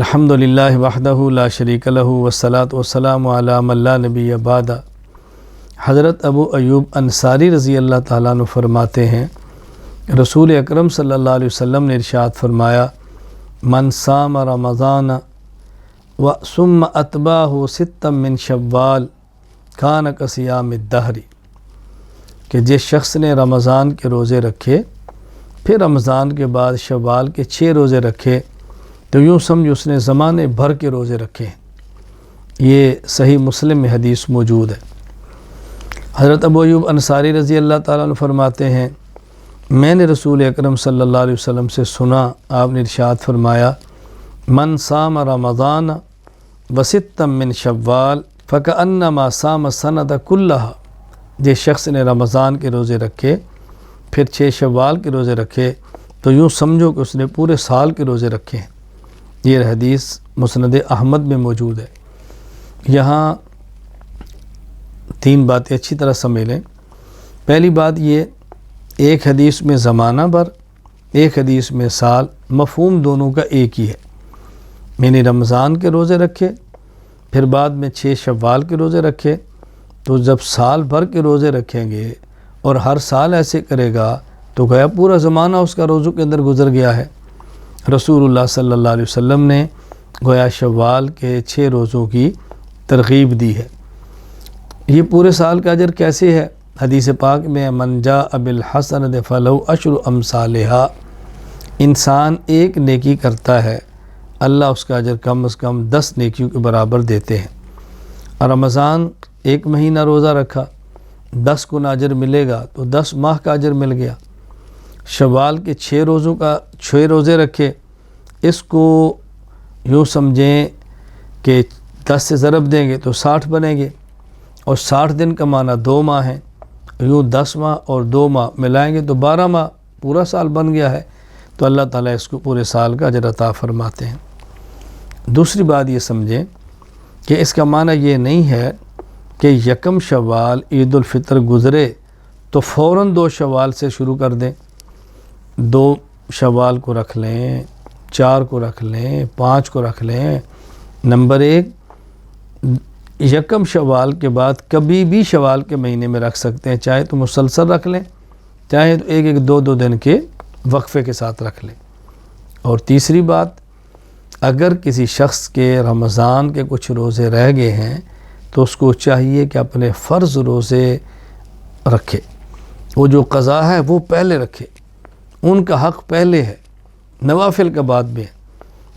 الحمدللہ وحدہ لا شریک لہ والصلاۃ والسلام علی من لا نبی بعد۔ حضرت ابو ایوب انصاری رضی اللہ تعالیٰ عنہ فرماتے ہیں رسول اکرم صلی اللہ علیہ وسلم نے ارشاد فرمایا من صام رمضان ثم اتبعہ ستا من شوال کان کصیام الدہر، کہ جس شخص نے رمضان کے روزے رکھے پھر رمضان کے بعد شوال کے 6 روزے رکھے تو یوں سمجھ اس نے زمانے بھر کے روزے رکھے ہیں۔ یہ صحیح مسلم میں حدیث موجود ہے۔ حضرت ابو ایوب انصاری رضی اللہ تعالیٰ عنہ فرماتے ہیں میں نے رسول اکرم صلی اللہ علیہ وسلم سے سنا، آپ نے ارشاد فرمایا من صام رمضان وستا من شوال فکأنما صام السنۃ کلھا، جس شخص نے رمضان کے روزے رکھے پھر 6 شوال کے روزے رکھے تو یوں سمجھو کہ اس نے پورے سال کے روزے رکھے ہیں۔ یہ حدیث مسند احمد میں موجود ہے۔ یہاں 3 باتیں اچھی طرح سمجھ لیں۔ پہلی بات یہ، ایک حدیث میں زمانہ بھر، ایک حدیث میں سال، مفہوم دونوں کا ایک ہی ہے۔ میں نے رمضان کے روزے رکھے پھر بعد میں 6 شوال کے روزے رکھے، تو جب سال بھر کے روزے رکھیں گے اور ہر سال ایسے کرے گا تو گویا پورا زمانہ اس کا روزوں کے اندر گزر گیا ہے۔ رسول اللہ صلی اللہ علیہ وسلم نے گویا شوال کے 6 روزوں کی ترغیب دی ہے۔ یہ پورے سال کا اجر کیسے ہے؟ حدیث پاک میں من جاء بالحسنۃ فلہ عشر امثالھا، انسان ایک نیکی کرتا ہے اللہ اس کا اجر کم از کم 10 نیکیوں کے برابر دیتے ہیں۔ اور رمضان 1 مہینہ روزہ رکھا 10 گنا اجر ملے گا تو 10 ماہ کا اجر مل گیا۔ شوال کے 6 روزے رکھے، اس کو یوں سمجھیں کہ 10 سے ضرب دیں گے تو 60 بنیں گے، اور 60 دن کا معنی 2 ماہ ہیں، یوں 10 ماہ اور 2 ماہ ملائیں گے تو 12 ماہ، پورا سال بن گیا ہے۔ تو اللہ تعالیٰ اس کو پورے سال کا اجر عطا فرماتے ہیں۔ دوسری بات یہ سمجھیں کہ اس کا معنی یہ نہیں ہے کہ یکم شوال عید الفطر گزرے تو فوراً 2 شوال سے شروع کر دیں، 2 شوال کو رکھ لیں، 4 کو رکھ لیں، 5 کو رکھ لیں۔ نمبر 1، یکم شوال کے بعد کبھی بھی شوال کے مہینے میں رکھ سکتے ہیں، چاہے تو مسلسل رکھ لیں، چاہے تو 1-2 دن کے وقفے کے ساتھ رکھ لیں۔ اور تیسری بات، اگر کسی شخص کے رمضان کے کچھ روزے رہ گئے ہیں تو اس کو چاہیے کہ اپنے فرض روزے رکھے، وہ جو قضا ہے وہ پہلے رکھے، ان کا حق پہلے ہے، نوافل کا بعد میں ہے۔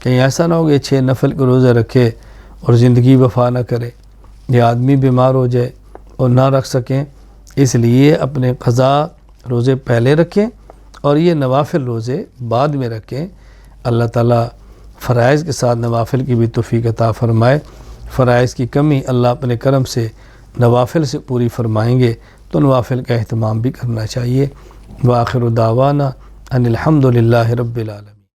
کہیں ایسا نہ ہو کہ 6 نفل کے روزے رکھے اور زندگی وفا نہ کرے، یہ آدمی بیمار ہو جائے اور نہ رکھ سکیں، اس لیے اپنے قضا روزے پہلے رکھیں اور یہ نوافل روزے بعد میں رکھیں۔ اللہ تعالیٰ فرائض کے ساتھ نوافل کی بھی توفیق عطا فرمائے۔ فرائض کی کمی اللہ اپنے کرم سے نوافل سے پوری فرمائیں گے تو نوافل کا اہتمام بھی کرنا چاہیے۔ وآخر دعوانا ان الحمدللہ رب العالمین۔